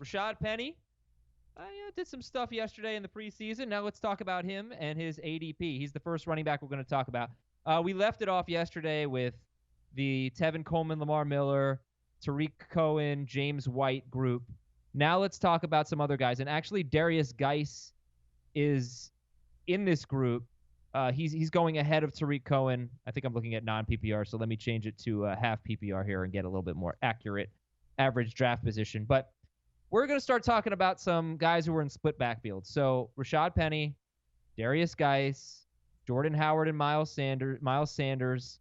Rashaad Penny did some stuff yesterday in the preseason. Now let's talk about him and his ADP. He's the first running back we're going to talk about. We left it off yesterday with the Tevin Coleman, Lamar Miller, Tariq Cohen, James White group. Now let's talk about some other guys. And actually, Darius Geis is in this group. He's going ahead of Tariq Cohen. I think I'm looking at non-PPR, so let me change it to half PPR here and get a little bit more accurate average draft position. But we're going to start talking about some guys who were in split backfields. So Rashaad Penny, Darius Geis, Jordan Howard, and Miles Sanders.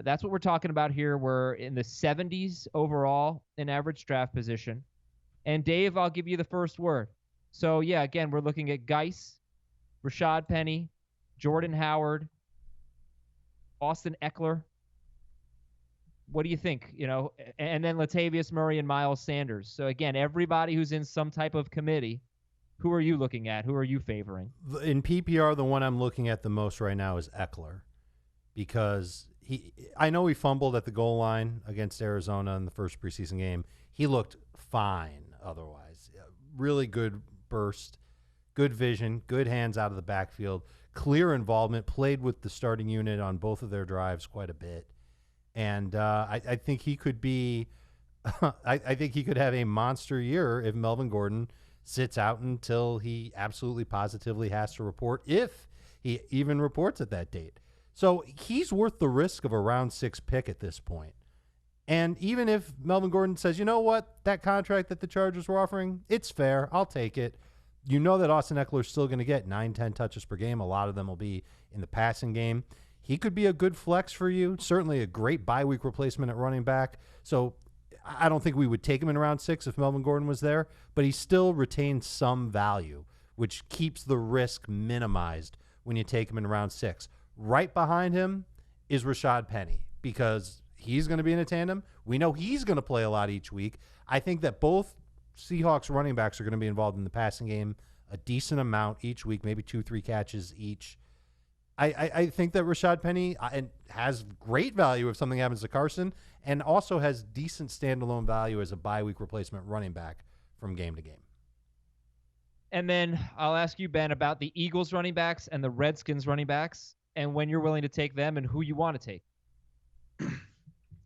That's what we're talking about here. We're in the 70s overall in average draft position. And Dave, I'll give you the first word. So yeah, again, we're looking at Geis, Rashaad Penny, Jordan Howard, Austin Ekeler. What do you think? And then Latavius Murray and Miles Sanders. So again, everybody who's in some type of committee, who are you looking at? Who are you favoring? In PPR, the one I'm looking at the most right now is Ekeler, because I know he fumbled at the goal line against Arizona in the first preseason game. He looked fine otherwise. Really good burst, good vision, good hands out of the backfield, clear involvement, played with the starting unit on both of their drives quite a bit. And I think he could be I think he could have a monster year if Melvin Gordon sits out until he absolutely positively has to report, if he even reports at that date. So he's worth the risk of a round 6 pick at this point. And even if Melvin Gordon says, you know what, that contract that the Chargers were offering, it's fair, I'll take it. You know that Austin Ekeler is still going to get 9-10 touches per game. A lot of them will be in the passing game. He could be a good flex for you, certainly a great bye-week replacement at running back. So I don't think we would take him in round 6 if Melvin Gordon was there, but he still retains some value, which keeps the risk minimized when you take him in round 6. Right behind him is Rashaad Penny, because he's going to be in a tandem. We know he's going to play a lot each week. I think that both Seahawks running backs are going to be involved in the passing game a decent amount each week, maybe 2-3 catches each. I think that Rashaad Penny has great value if something happens to Carson, and also has decent standalone value as a bye-week replacement running back from game to game. And then I'll ask you, Ben, about the Eagles running backs and the Redskins running backs, and when you're willing to take them and who you want to take.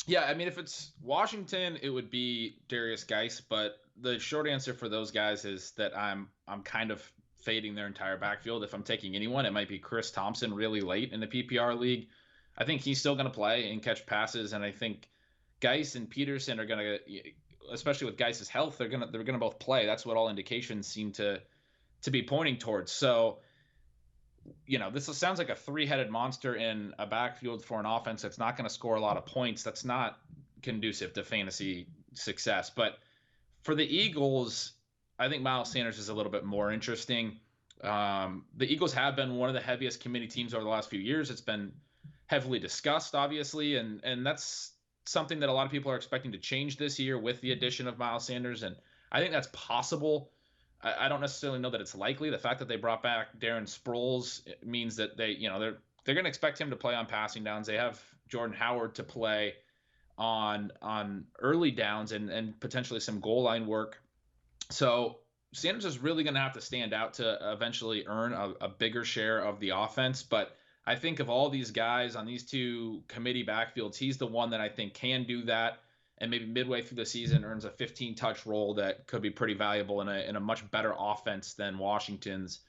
Yeah, I mean, if it's Washington, it would be Darius Geis, but the short answer for those guys is that I'm kind of fading their entire backfield. If I'm taking anyone, it might be Chris Thompson really late in the PPR league. I think he's still going to play and catch passes, and I think Geis and Peterson are going to, especially with Geis's health, they're going to both play. That's what all indications seem to be pointing towards. So, this sounds like a 3-headed monster in a backfield for an offense that's not going to score a lot of points. That's not conducive to fantasy success. But for the Eagles, I think Miles Sanders is a little bit more interesting. The Eagles have been one of the heaviest committee teams over the last few years. It's been heavily discussed, obviously, and that's something that a lot of people are expecting to change this year with the addition of Miles Sanders, and I think that's possible. I don't necessarily know that it's likely. The fact that they brought back Darren Sproles means that they're going to expect him to play on passing downs. They have Jordan Howard to play on early downs and potentially some goal line work. So Sanders is really going to have to stand out to eventually earn a bigger share of the offense. But I think of all these guys on these two committee backfields, he's the one that I think can do that, and maybe midway through the season earns a 15-touch role that could be pretty valuable in a much better offense than Washington's.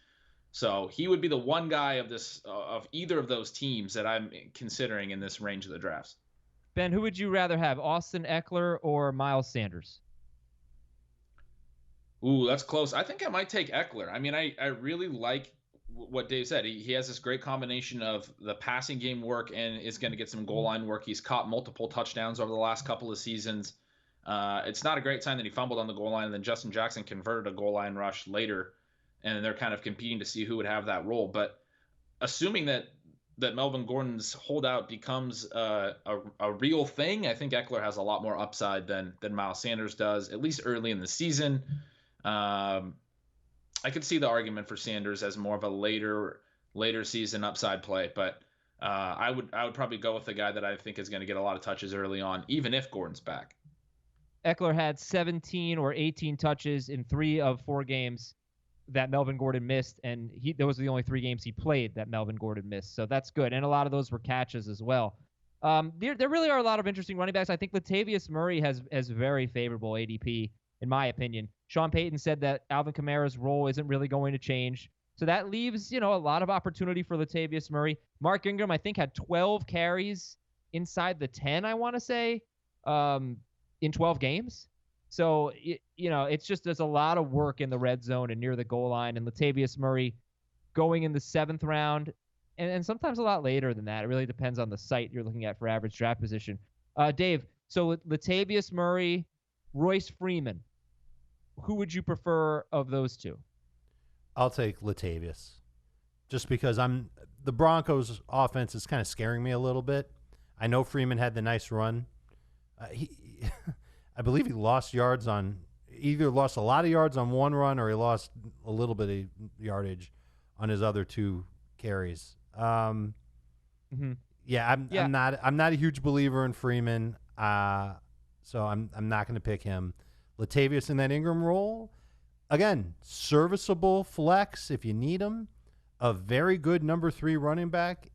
So he would be the one guy of either of those teams that I'm considering in this range of the drafts. Ben, who would you rather have, Austin Ekeler or Miles Sanders? Ooh, that's close. I think I might take Ekeler. I mean, I really like what Dave said. He has this great combination of the passing game work and is going to get some goal line work. He's caught multiple touchdowns over the last couple of seasons. It's not a great sign that he fumbled on the goal line, and then Justin Jackson converted a goal line rush later, and they're kind of competing to see who would have that role. But assuming that Melvin Gordon's holdout becomes a real thing, I think Ekeler has a lot more upside than Miles Sanders does, at least early in the season. I could see the argument for Sanders as more of a later season upside play, but I would probably go with the guy that I think is going to get a lot of touches early on, even if Gordon's back. Ekeler had 17 or 18 touches in 3 of 4 games that Melvin Gordon missed, and those were the only 3 games he played that Melvin Gordon missed. So that's good, and a lot of those were catches as well. There really are a lot of interesting running backs. I think Latavius Murray has very favorable ADP, in my opinion. Sean Payton said that Alvin Kamara's role isn't really going to change. So that leaves, a lot of opportunity for Latavius Murray. Mark Ingram, I think, had 12 carries inside the 10, I want to say, in 12 games. So, it's just there's a lot of work in the red zone and near the goal line. And Latavius Murray going in the 7th round, and sometimes a lot later than that. It really depends on the site you're looking at for average draft position. Dave, so Latavius Murray, Royce Freeman, who would you prefer of those two? I'll take Latavius, just because the Broncos' offense is kind of scaring me a little bit. I know Freeman had the nice run. I believe he lost yards either lost a lot of yards on one run or he lost a little bit of yardage on his other 2 carries. I'm not a huge believer in Freeman, so I'm not going to pick him. Latavius in that Ingram role, again, serviceable flex if you need him. A very good number 3 running back.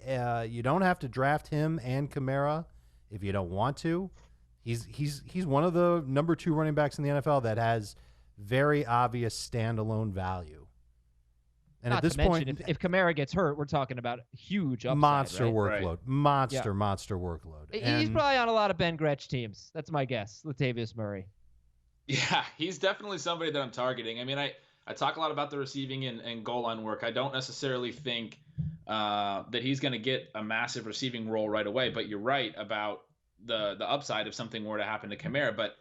You don't have to draft him and Kamara if you don't want to. He's one of the number 2 running backs in the NFL that has very obvious standalone value. And Not at this to mention, point, if Kamara gets hurt, we're talking about huge upside, monster right? workload, Right. monster workload. He's probably on a lot of Ben Gretsch teams. That's my guess. Latavius Murray. Yeah, he's definitely somebody that I'm targeting. I mean, I talk a lot about the receiving and goal line work. I don't necessarily think that he's going to get a massive receiving role right away, but you're right about the upside if something were to happen to Kamara. But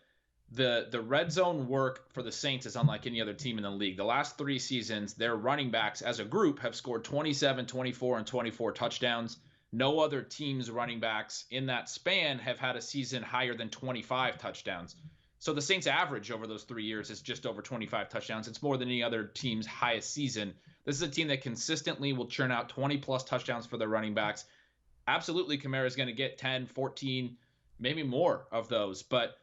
the red zone work for the Saints is unlike any other team in the league. The last 3 seasons, their running backs as a group have scored 27, 24, and 24 touchdowns. No other team's running backs in that span have had a season higher than 25 touchdowns. So the Saints' average over those 3 years is just over 25 touchdowns. It's more than any other team's highest season. This is a team that consistently will churn out 20-plus touchdowns for their running backs. Absolutely, Kamara is going to get 10, 14, maybe more of those. But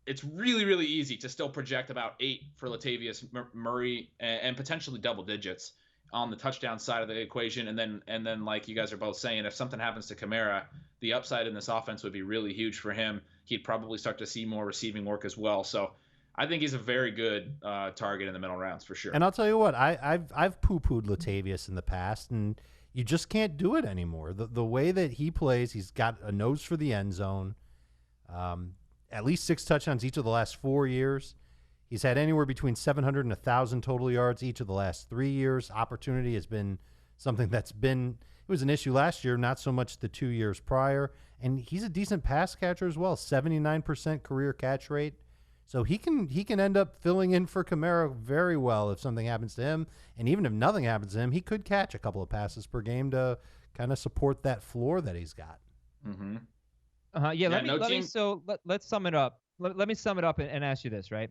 it's really, really easy to still project about 8 for Latavius Murray and potentially double digits on the touchdown side of the equation. And then, like you guys are both saying, if something happens to Kamara, the upside in this offense would be really huge for him. He'd probably start to see more receiving work as well. So I think he's a very good target in the middle rounds for sure. And I'll tell you what, I've poo-pooed Latavius in the past, and you just can't do it anymore. The way that he plays, he's got a nose for the end zone. At least 6 touchdowns each of the last 4 years. He's had anywhere between 700 and 1,000 total yards each of the last 3 years. Opportunity has been something it was an issue last year, not so much the 2 years prior. And he's a decent pass catcher as well, 79% career catch rate. So he can end up filling in for Kamara very well if something happens to him. And even if nothing happens to him, he could catch a couple of passes per game to kind of support that floor that he's got. Mm-hmm. Let's sum it up. Let me sum it up and ask you this, right?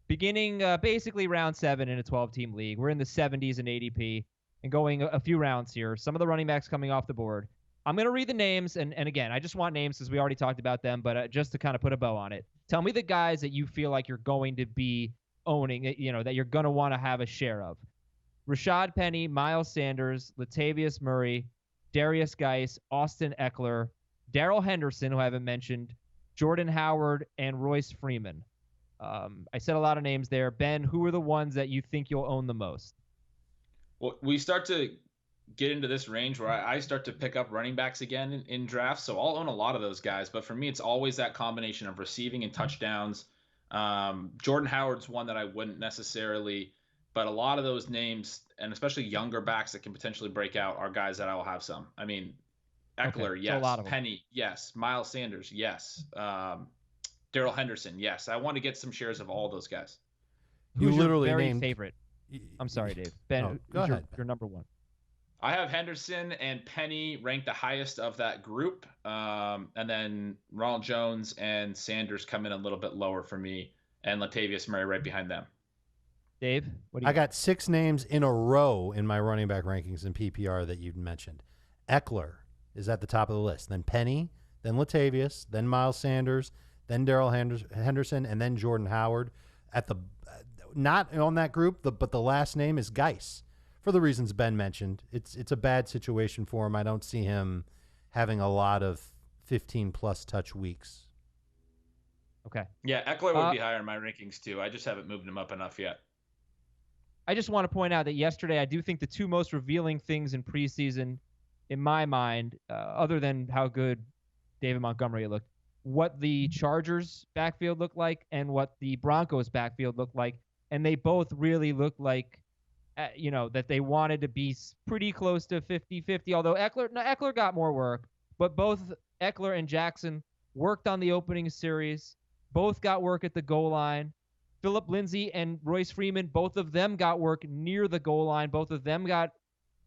Beginning basically round 7 in a 12-team league. We're in the 70s in ADP and going a few rounds here. Some of the running backs coming off the board. I'm going to read the names, and again, I just want names because we already talked about them, but just to kind of put a bow on it. Tell me the guys that you feel like you're going to be owning, that you're going to want to have a share of. Rashaad Penny, Miles Sanders, Latavius Murray, Darius Geis, Austin Ekeler, Darrell Henderson, who I haven't mentioned, Jordan Howard, and Royce Freeman. I said a lot of names there. Ben, who are the ones that you think you'll own the most? Well, we start to get into this range where I start to pick up running backs again in drafts. So I'll own a lot of those guys. But for me, it's always that combination of receiving and touchdowns. Jordan Howard's one that I wouldn't necessarily, but a lot of those names, and especially younger backs that can potentially break out, are guys that I will have some. I mean, Ekeler, okay, yes. So Penny, yes. Miles Sanders, yes. Darrell Henderson, yes. I want to get some shares of all those guys. Who's your very named favorite? I'm sorry, Dave. Ben, go ahead. Your number one. I have Henderson and Penny ranked the highest of that group. And then Ronald Jones and Sanders come in a little bit lower for me, and Latavius Murray right behind them. Dave, what do you I got 6 names in a row in my running back rankings in PPR that you'd mentioned. Ekeler is at the top of the list. Then Penny, then Latavius, then Miles Sanders, then Darrell Henderson, and then Jordan Howard. At the not on that group, but the last name is Geis for the reasons Ben mentioned. It's a bad situation for him. I don't see him having a lot of 15-plus touch weeks. Okay. Yeah, Ekeler would be higher in my rankings too. I just haven't moved him up enough yet. I just want to point out that yesterday I do think the two most revealing things in preseason, in my mind, other than how good David Montgomery looked, what the Chargers backfield looked like and what the Broncos backfield looked like. And they both really looked like, that they wanted to be pretty close to 50-50, although Ekeler got more work. But both Ekeler and Jackson worked on the opening series. Both got work at the goal line. Phillip Lindsay and Royce Freeman, both of them got work near the goal line. Both of them got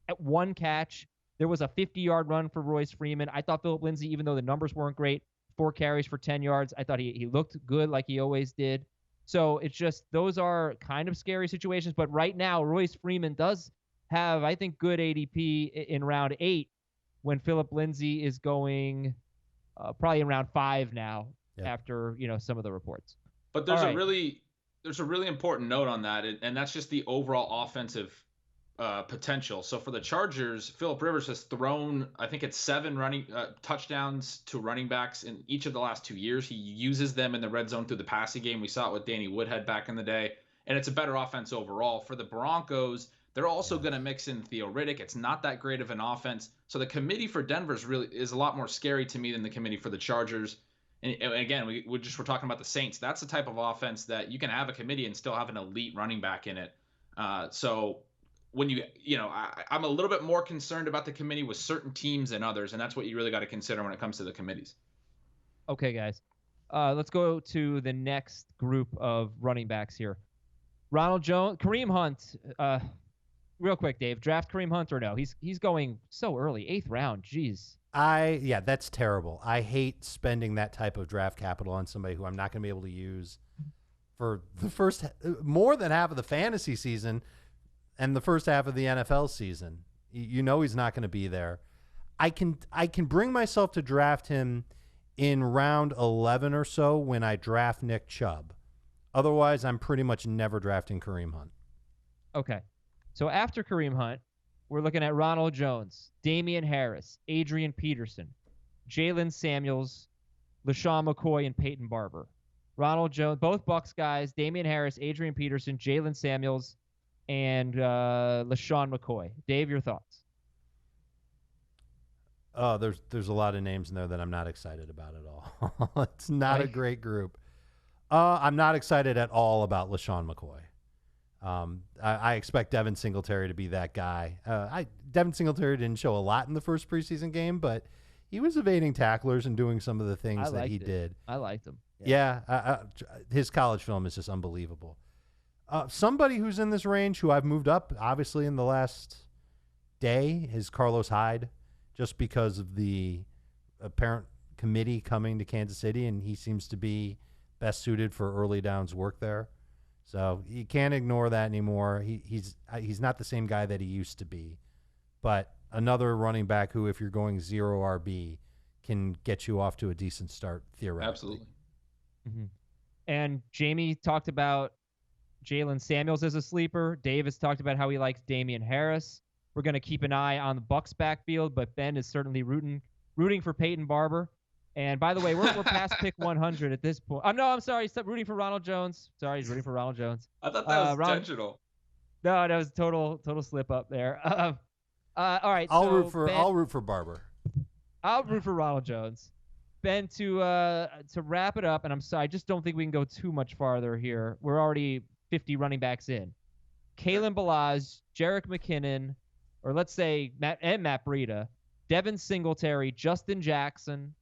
at one catch. There was a 50-yard run for Royce Freeman. I thought Phillip Lindsay, even though the numbers weren't great, 4 carries for 10 yards. I thought he looked good like he always did. So it's just those are kind of scary situations. But right now, Royce Freeman does have, I think, good ADP in round 8 when Phillip Lindsay is going probably in round 5 now after, some of the reports. But there's a really important note on that, and that's just the overall offensive potential. So for the Chargers, Phillip Rivers has thrown, I think it's 7 running touchdowns to running backs in each of the last 2 years. He uses them in the red zone through the passing game. We saw it with Danny Woodhead back in the day, and it's a better offense overall. For the Broncos, they're also going to mix in Theo Riddick. It's not that great of an offense. So the committee for Denver is a lot more scary to me than the committee for the Chargers. And again, we're talking about the Saints. That's the type of offense that you can have a committee and still have an elite running back in it. So when I'm a little bit more concerned about the committee with certain teams than others, and that's what you really got to consider when it comes to the committees. Okay, guys. Let's go to the next group of running backs here. Ronald Jones, Kareem Hunt. Real quick, Dave, draft Kareem Hunt or no? He's going so early, 8th round. Jeez. That's terrible. I hate spending that type of draft capital on somebody who I'm not going to be able to use for the first more than half of the fantasy season and the first half of the NFL season. He's not going to be there. I can bring myself to draft him in round 11 or so when I draft Nick Chubb. Otherwise, I'm pretty much never drafting Kareem Hunt. Okay. So after Kareem Hunt, we're looking at Ronald Jones, Damian Harris, Adrian Peterson, Jalen Samuels, LaShawn McCoy, and Peyton Barber. Ronald Jones, both Bucs guys, Damian Harris, Adrian Peterson, Jalen Samuels, and LaShawn McCoy. Dave, your thoughts? Oh, there's a lot of names in there that I'm not excited about at all. It's not a great group. I'm not excited at all about LaShawn McCoy. I expect Devin Singletary to be that guy. Devin Singletary didn't show a lot in the first preseason game, but he was evading tacklers and doing some of the things that he did. I liked him. Yeah, his college film is just unbelievable. Somebody who's in this range who I've moved up, obviously, in the last day is Carlos Hyde, just because of the apparent committee coming to Kansas City, and he seems to be best suited for early downs work there. So you can't ignore that anymore. He's not the same guy that he used to be, but another running back who, if you're going 0 RB, can get you off to a decent start theoretically. Absolutely. Mm-hmm. And Jamie talked about Jalen Samuels as a sleeper. Dave has talked about how he likes Damian Harris. We're going to keep an eye on the Bucs backfield, but Ben is certainly rooting for Peyton Barber. And by the way, we're past pick 100 at this point. No, I'm sorry. Stop rooting for Ronald Jones. Sorry, he's rooting for Ronald Jones. I thought that was intentional. No, that was total slip up there. All right. I'll root for Barber. I'll root for Ronald Jones. Ben, to wrap it up, and I'm sorry, I just don't think we can go too much farther here. We're already 50 running backs in. Kalen Balazs, Jerick McKinnon, or let's say Matt Breida, Devin Singletary, Justin Jackson.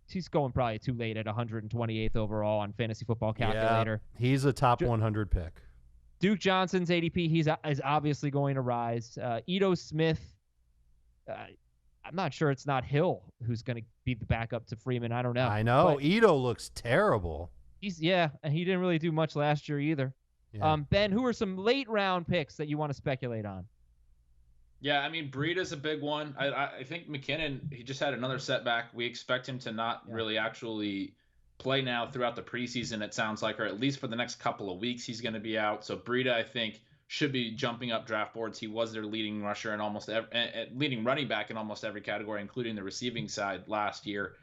He's going probably too late at 128th overall on Fantasy Football Calculator. Yeah, he's a top 100 pick. Duke Johnson's ADP is obviously going to rise. Ito Smith, I'm not sure it's not Hill who's going to be the backup to Freeman. I don't know. I know. Ito looks terrible. And he didn't really do much last year either. Yeah. Ben, who are some late round picks that you want to speculate on? Yeah, I mean, Breida's a big one. I think McKinnon, he just had another setback. We expect him to not really actually play now throughout the preseason, it sounds like, or at least for the next couple of weeks, he's going to be out. So Breida, I think, should be jumping up draft boards. He was their leading rusher and leading running back in almost every category, including the receiving side last year.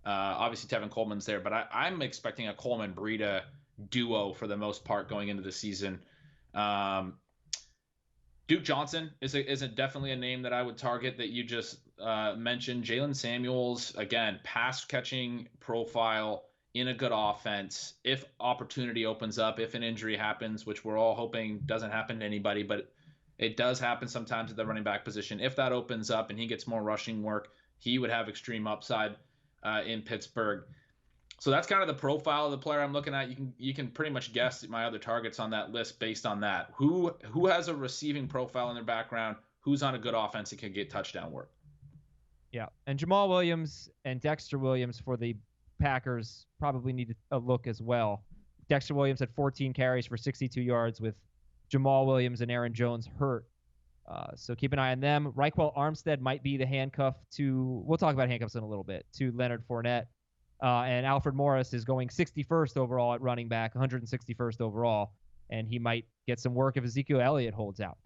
Obviously, Tevin Coleman's there, but I'm expecting a Coleman-Breida duo for the most part going into the season. Duke Johnson is definitely a name that I would target that you just mentioned. Jalen Samuels, again, pass catching profile in a good offense. If opportunity opens up, if an injury happens, which we're all hoping doesn't happen to anybody, but it does happen sometimes at the running back position. If that opens up and he gets more rushing work, he would have extreme upside in Pittsburgh. So that's kind of the profile of the player I'm looking at. You can pretty much guess my other targets on that list based on that. Who has a receiving profile in their background? Who's on a good offense and can get touchdown work? Yeah, and Jamal Williams and Dexter Williams for the Packers probably need a look as well. Dexter Williams had 14 carries for 62 yards with Jamal Williams and Aaron Jones hurt. So keep an eye on them. Raquel Armstead might be the handcuff to – we'll talk about handcuffs in a little bit – to Leonard Fournette. And Alfred Morris is going 61st overall at running back, 161st overall, and he might get some work if Ezekiel Elliott holds out.